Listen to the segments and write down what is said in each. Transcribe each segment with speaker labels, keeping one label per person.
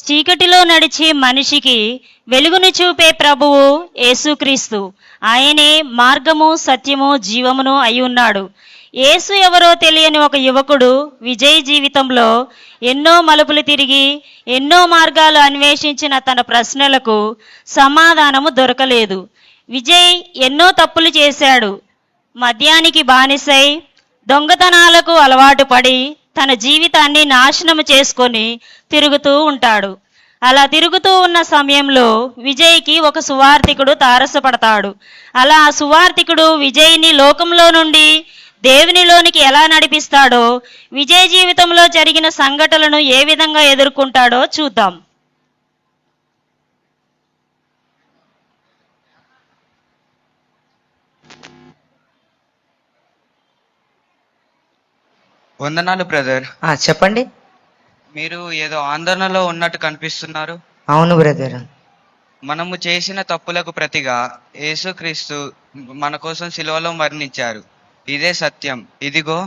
Speaker 1: చీకటిలో నడిచే మనిషికి వెలుగును చూపే ప్రభువు యేసుక్రీస్తు. ఆయనే మార్గము, సత్యము, జీవమును అయి ఉన్నాడు. యేసు ఎవరో తెలియని ఒక యువకుడు విజయ్ జీవితంలో ఎన్నో మలుపులు తిరిగి ఎన్నో మార్గాలు అన్వేషించిన తన ప్రశ్నలకు సమాధానము దొరకలేదు. విజయ్ ఎన్నో తప్పులు చేశాడు. మద్యానికి బానిసై దొంగతనాలకు అలవాటు పడి తన జీవితాన్ని నాశనము చేసుకొని తిరుగుతూ ఉంటాడు. అలా తిరుగుతూ ఉన్న సమయంలో విజయ్కి ఒక సువార్థికుడు తారసపడతాడు. అలా ఆ సువార్థికుడు విజయ్ని లోకంలో నుండి దేవునిలోనికి ఎలా నడిపిస్తాడో, విజయ్ జీవితంలో జరిగిన సంఘటనలను ఏ విధంగా ఎదుర్కొంటాడో చూద్దాం.
Speaker 2: వందనాలు బ్రదర్.
Speaker 3: చెప్పండి.
Speaker 2: మీరు ఏదో ఆందోళనలో ఉన్నట్టు కనిపిస్తున్నారు.
Speaker 3: అవును బ్రదర్.
Speaker 2: మనము చేసిన తప్పులకు ప్రతిగా యేసుక్రీస్తు మన కోసం సిలువలో మరణించారు. ఇదే సత్యం. ఇదిగో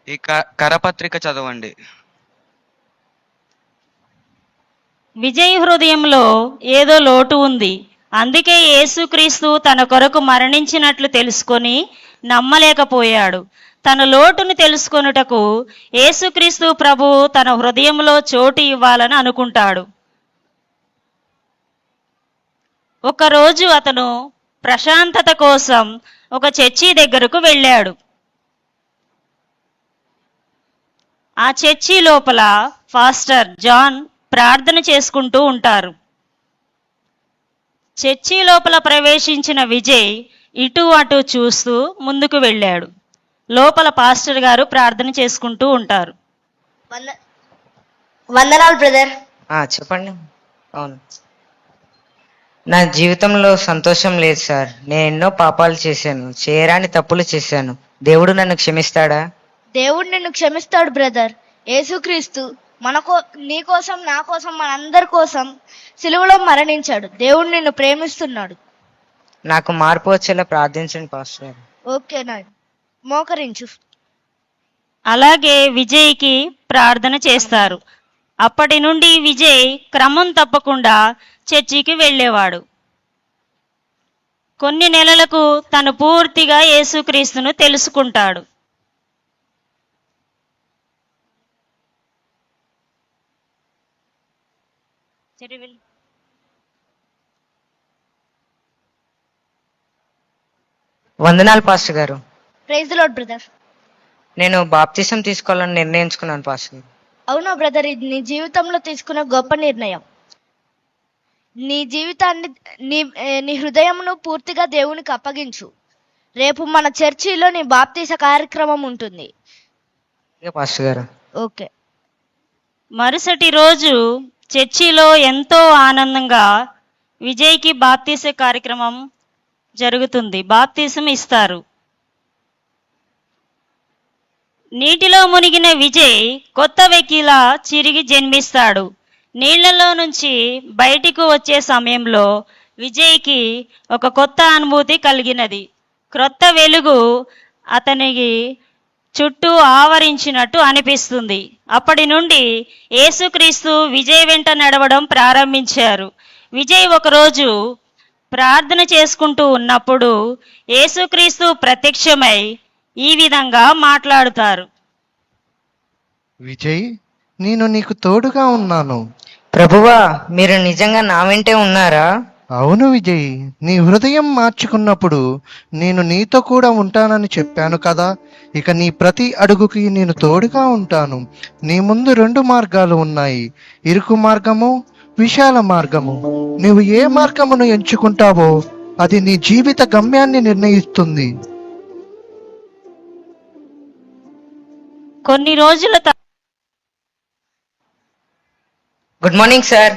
Speaker 2: ఈ కరపత్రిక చదవండి.
Speaker 1: విజయ్ హృదయంలో ఏదో లోటు ఉంది. అందుకే యేసుక్రీస్తు తన కొరకు మరణించినట్లు తెలుసుకొని నమ్మలేకపోయాడు. తన లోటును తెలుసుకొనుటకు యేసుక్రీస్తు ప్రభు తన హృదయంలో చోటు ఇవ్వాలని అనుకుంటాడు. ఒకరోజు అతను ప్రశాంతత కోసం ఒక చర్చి దగ్గరకు వెళ్ళాడు. ఆ చర్చి లోపల పాస్టర్ జాన్ ప్రార్థన చేసుకుంటూ ఉంటారు. చర్చి లోపల ప్రవేశించిన విజయ్ ఇటు అటు చూస్తూ ముందుకు వెళ్ళాడు. లోపల పాస్టర్ గారు ప్రార్థన చేసుకుంటూ ఉంటారు.
Speaker 4: వందనాలు బ్రదర్.
Speaker 3: చెప్పండి. అవును, నా జీవితంలో సంతోషం లేదు సార్. నేను ఎన్నో పాపాలు చేశాను, చేయరాని తప్పులు చేశాను. దేవుడు నన్ను క్షమిస్తాడా?
Speaker 4: దేవుడు నిన్ను క్షమిస్తాడు బ్రదర్. యేసుక్రీస్తు నీ కోసం, నా కోసం, మనందరి కోసం సిలువలో మరణించాడు. దేవుడు నిన్ను ప్రేమిస్తున్నాడు.
Speaker 3: నాకు మార్పు వచ్చేలా ప్రార్థించండి పాస్టర్ గారు.
Speaker 4: ఓకే నాయ్, మోకరించు.
Speaker 1: అలాగే విజయ్కి ప్రార్థన చేస్తారు. అప్పటి నుండి విజయ్ క్రమం తప్పకుండా చర్చికి వెళ్ళేవాడు. కొన్ని నెలలకు తను పూర్తిగా యేసుక్రీస్తును తెలుసుకుంటాడు.
Speaker 3: వందనాలు పాస్టర్ గారు.
Speaker 4: Praise the Lord brother.
Speaker 3: నేను బాప్తిసం తీసుకోవాలని నిర్ణయించుకున్నాను పాస్టర్ గారు.
Speaker 4: అవునా బ్రదర్, ఇది నీ జీవితంలో తీసుకున్న గొప్ప నిర్ణయం. నీ జీవితాన్ని, నీ హృదయమును పూర్తిగా దేవునికి అప్పగించు. రేపు మన చర్చిలో నీ బాప్తీస కార్యక్రమం ఉంటుంది.
Speaker 3: పాస్టర్ గారు.
Speaker 4: ఓకే.
Speaker 1: మరుసటి రోజు చర్చిలో ఎంతో ఆనందంగా విజయ్కి బాప్తీస కార్యక్రమం జరుగుతుంది. బాప్తీసం ఇస్తారు. నీటిలో మునిగిన విజయ్ కొత్త వ్యక్తిలా చిరిగి జన్మిస్తాడు. నీళ్లలో నుంచి బయటికి వచ్చే సమయంలో విజయ్కి ఒక కొత్త అనుభూతి కలిగినది. క్రొత్త వెలుగు అతనికి చుట్టూ ఆవరించినట్టు అనిపిస్తుంది. అప్పటి నుండి యేసుక్రీస్తు విజయ్ వెంట నడవడం ప్రారంభించారు. విజయ్ ఒకరోజు ప్రార్థన చేసుకుంటూ ఉన్నప్పుడు యేసుక్రీస్తు ప్రత్యక్షమై ఈ విధంగా మాట్లాడుతారు.
Speaker 5: విజయ్, నేను నీకు తోడుగా ఉన్నాను.
Speaker 3: ప్రభువా, మీరు నిజంగా నా వెంటే ఉన్నారా?
Speaker 5: అవును విజయ్, నీ హృదయం మార్చుకున్నప్పుడు నేను నీతో కూడా ఉంటానని చెప్పాను కదా. ఇక నీ ప్రతి అడుగుకి నేను తోడుగా ఉంటాను. నీ ముందు 2 మార్గాలు ఉన్నాయి, ఇరుకు మార్గము, విశాల మార్గము. నువ్వు ఏ మార్గమును ఎంచుకుంటావో అది నీ జీవిత గమ్యాన్ని నిర్ణయిస్తుంది.
Speaker 1: కొన్ని రోజుల
Speaker 3: good morning sir.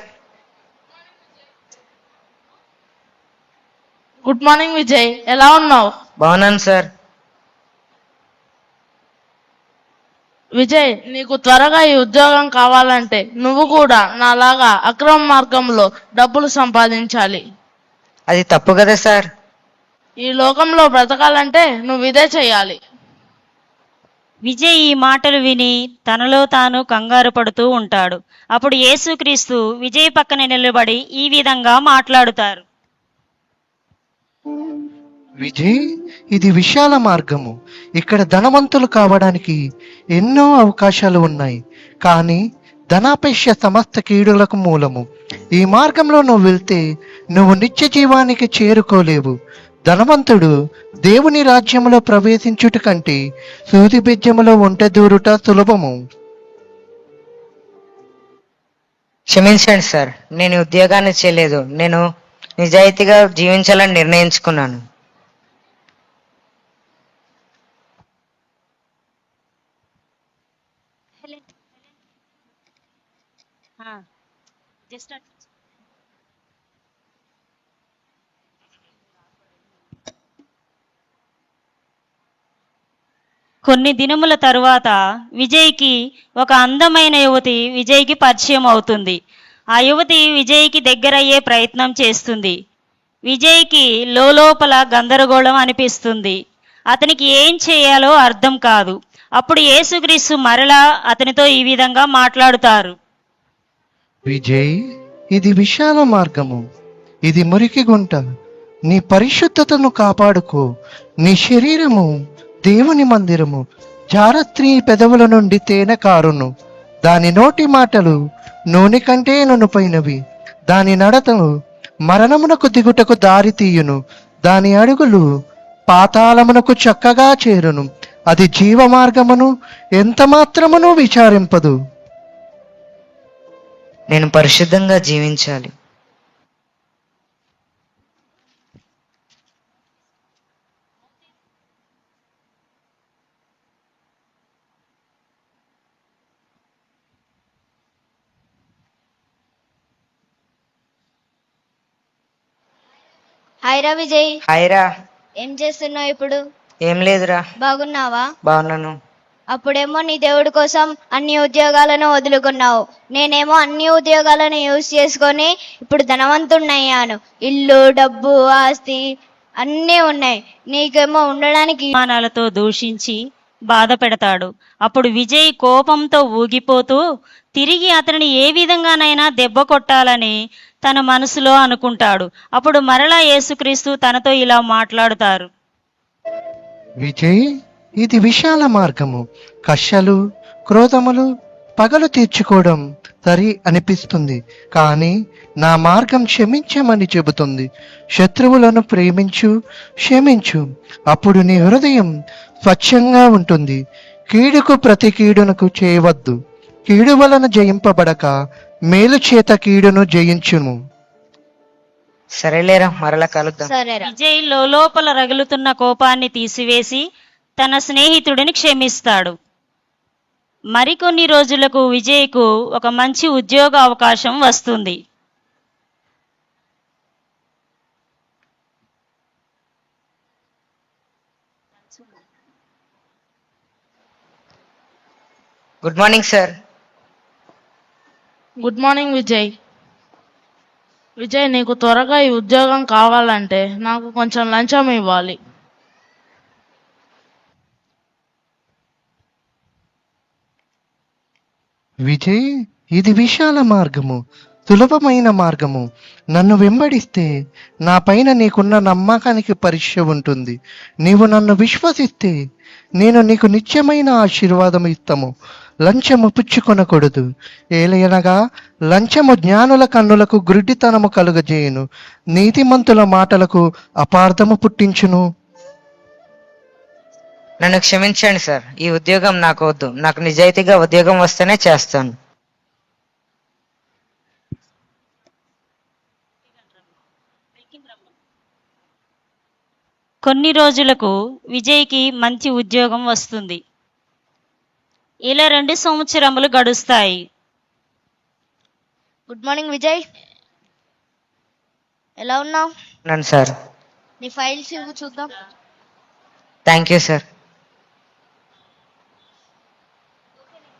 Speaker 6: Good morning Vijay, ఎలా ఉన్నావు?
Speaker 3: బాగున్నాను సార్.
Speaker 6: విజయ్, నీకు త్వరగా ఈ ఉద్యోగం కావాలంటే నువ్వు కూడా నాలాగా అక్రమ మార్గంలో డబ్బులు సంపాదించాలి.
Speaker 3: అది తప్పు కదా సార్.
Speaker 6: ఈ లోకంలో బ్రతకాలంటే నువ్వు ఇదే చెయ్యాలి.
Speaker 1: విజయ్ ఈ మాటలు విని తనలో తాను కంగారు పడుతూ ఉంటాడు. అప్పుడు యేసుక్రీస్తు విజయ్ పక్కన నిలబడి ఈ విధంగా మాట్లాడుతారు.
Speaker 5: విజయ్, ఇది విశాల మార్గము. ఇక్కడ ధనవంతులు కావడానికి ఎన్నో అవకాశాలు ఉన్నాయి, కానీ ధనాపేక్ష సమస్త కీడులకు మూలము. ఈ మార్గంలో నువ్వు వెళ్తే నువ్వు నిత్య జీవానికి చేరుకోలేవు. ధనవంతుడు దేవుని రాజ్యములో ప్రవేశించుట కంటే సూది బెజ్జములో ఒంటె దూరుట సులభము.
Speaker 3: క్షమించండి సార్, నేను ఈ ఉద్యోగాన్ని చేయలేదు. నేను నిజాయితీగా జీవించాలని నిర్ణయించుకున్నాను.
Speaker 1: కొన్ని దినముల తరువాత విజయ్కి ఒక అందమైన యువతి విజయ్కి పరిచయం అవుతుంది. ఆ యువతి విజయ్కి దగ్గరయ్యే ప్రయత్నం చేస్తుంది. విజయ్కి లోపల గందరగోళం అనిపిస్తుంది. అతనికి ఏం చేయాలో అర్థం కాదు. అప్పుడు యేసుక్రీస్తు మరలా అతనితో ఈ విధంగా మాట్లాడుతారు.
Speaker 5: విజయ్, ఇది విశాల మార్గము. ఇది మురికి గుంట. నీ పరిశుద్ధతను కాపాడుకో. నీ శరీరము దేవుని మందిరము. జారస్త్రీ పెదవుల నుండి తేనె కారును. దాని నోటి మాటలు నూనె కంటే నునుపైనవి. దాని నడతను మరణమునకు దిగుటకు దారి తీయును. దాని అడుగులు పాతాళమునకు చక్కగా చేరును. అది జీవ మార్గమును ఎంత మాత్రమును విచారింపదు.
Speaker 3: నేను పరిశుద్ధంగా జీవించాలి.
Speaker 4: హాయ్ రా విజయ్,
Speaker 3: హాయ్రా.
Speaker 4: ఏం చేస్తున్నావు ఇప్పుడు?
Speaker 3: ఏం లేదురా,
Speaker 4: బాగున్నావా?
Speaker 3: బాగున్నాను.
Speaker 4: అప్పుడేమో నీ దేవుడి కోసం అన్ని ఉద్యోగాలను వదులుకున్నావు. నేనేమో అన్ని ఉద్యోగాలను యూజ్ చేసుకొని ఇప్పుడు ధనవంతుణ్ణయ్యాను. ఇల్లు, డబ్బు, ఆస్తి అన్నీ ఉన్నాయి. నీకేమో ఉండడానికి
Speaker 1: మానాలతో దూషించి బాధ పెడతాడు. అప్పుడు విజయ్ కోపంతో ఊగిపోతూ తిరిగి అతనిని ఏ విధంగానైనా దెబ్బ కొట్టాలని తన మనసులో అనుకుంటాడు. అప్పుడు మరలా యేసుక్రీస్తు తనతో ఇలా మాట్లాడుతారు.
Speaker 5: విజయ్, ఇది విశాల మార్గము. కక్షలు, క్రోధములు, పగలు తీర్చుకోవడం సరి అనిపిస్తుంది, కానీ నా మార్గం క్షమించమని చెబుతుంది. శత్రువులను ప్రేమించు, క్షమించు. అప్పుడు నీ హృదయం స్వచ్ఛంగా ఉంటుంది. కీడుకు ప్రతి కీడునకు చేయవద్దు. కీడు వలన జయింపబడక మేలు చేత కీడును జయించును.
Speaker 3: సరేలేరా, మరలా కలుద్దాం.
Speaker 4: సరేరా.
Speaker 1: విజయ్ లోపల రగులుతున్న కోపాన్ని తీసివేసి తన స్నేహితుడిని క్షమిస్తాడు. మరికొన్ని రోజులకు విజయ్కు ఒక మంచి ఉద్యోగ అవకాశం వస్తుంది.
Speaker 3: Good morning sir.
Speaker 6: Good morning Vijay. Vijay, నీకు త్వరగా ఈ ఉద్యోగం కావాలంటే నాకు కొంచెం లంచం ఇవ్వాలి.
Speaker 5: విజయ్, ఇది విశాల మార్గము, సులభమైన మార్గము. నన్ను వెంబడిస్తే నా పైన నీకున్న నమ్మకానికి పరీక్ష ఉంటుంది. నీవు నన్ను విశ్వసిస్తే నేను నీకు నిత్యమైన ఆశీర్వాదం ఇస్తాము. లంచము పుచ్చుకొనకూడదు. ఏలయనగా లంచము జ్ఞానుల కన్నులకు గుడ్డితనము కలుగజేయును, నీతిమంతుల మాటలకు అపార్థము పుట్టించును.
Speaker 3: నన్ను క్షమించండి సార్, ఈ ఉద్యోగం నాకు వద్దు. నాకు నిజాయితీగా ఉద్యోగం వస్తేనే చేస్తాను.
Speaker 1: కొన్ని రోజులకు విజయ్కి మంచి ఉద్యోగం వస్తుంది. ఇలా 2 సంవత్సరములు గడుస్తాయి.
Speaker 4: గుడ్ మార్నింగ్ విజయ్, ఎలా ఉన్నావు?
Speaker 3: నన్ను సార్.
Speaker 4: నీ ఫైల్స్ ఇవ్వు చూద్దాం.
Speaker 3: Thank you sir.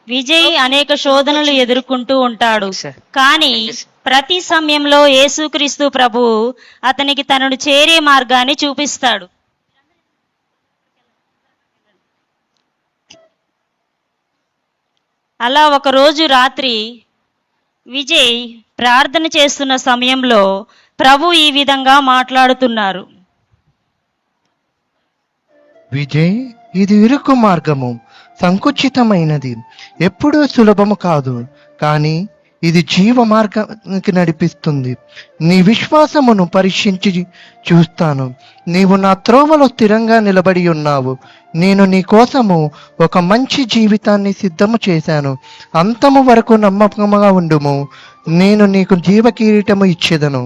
Speaker 1: విజయ్ అనేక శోధనలు ఎదుర్కొంటూ ఉంటాడు.
Speaker 3: సార్.
Speaker 1: కానీ ప్రతి సమయంలో యేసుక్రీస్తు ప్రభువు అతనికి తనను చేరే మార్గాన్ని చూపిస్తాడు. అలా ఒకరోజు రాత్రి విజయ్ ప్రార్థన చేస్తున్న సమయంలో ప్రభు ఈ విధంగా మాట్లాడుతున్నారు.
Speaker 5: విజయ్, ఇది ఇరుకు మార్గము, సంకుచితమైనది, ఎప్పుడూ సులభము కాదు, కానీ ఇది జీవ మార్గానికి నడిపిస్తుంది. నీ విశ్వాసమును పరీక్షించి చూస్తాను. నీవు నా త్రోవలో స్థిరంగా నిలబడి ఉన్నావు. నేను నీ కోసము ఒక మంచి జీవితాన్ని సిద్ధము చేశాను. అంతము వరకు నమ్మకంగా ఉండుము. నేను నీకు జీవ కిరీటము ఇచ్చేదను.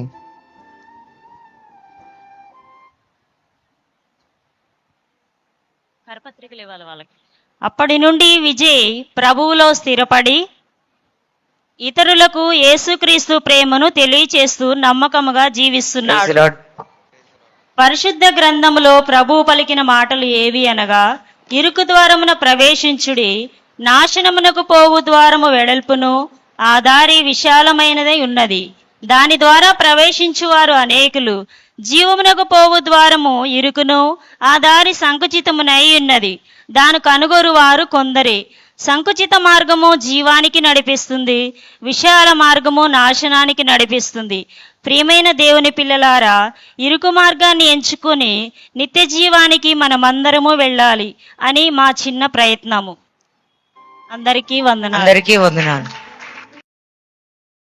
Speaker 1: కరపత్రికలు ఇవ్వాలి వాళ్ళకి. అప్పటి నుండి విజయ్ ప్రభువులో స్థిరపడి ఇతరులకు యేసుక్రీస్తు ప్రేమను తెలియచేస్తూ నమ్మకముగా జీవిస్తున్నాడు.
Speaker 3: Praise the Lord.
Speaker 1: పరిశుద్ధ గ్రంథములో ప్రభువు పలికిన మాటలు ఏవి అనగా, ఇరుకు ద్వారమున ప్రవేశించుడి, నాశనమునకు పోవు ద్వారము వెడల్పును, ఆ దారి విశాలమైనదై ఉన్నది, దాని ద్వారా ప్రవేశించువారు అనేకులు. జీవమునకు పోవు ద్వారము ఇరుకును, ఆ దారి సంకుచితమునై ఉన్నది, దాని కనుగొరు వారు కొందరే. సంకుచిత మార్గము జీవానికి నడిపిస్తుంది, విశాల మార్గము నాశనానికి నడిపిస్తుంది. ప్రియమైన దేవుని పిల్లలారా, ఇరుకు మార్గాన్ని ఎంచుకొని నిత్య జీవానికి మనమందరము వెళ్ళాలి అని మా చిన్న ప్రయత్నము. అందరికీ వందనాలు.
Speaker 3: అందరికీ వందనాలు.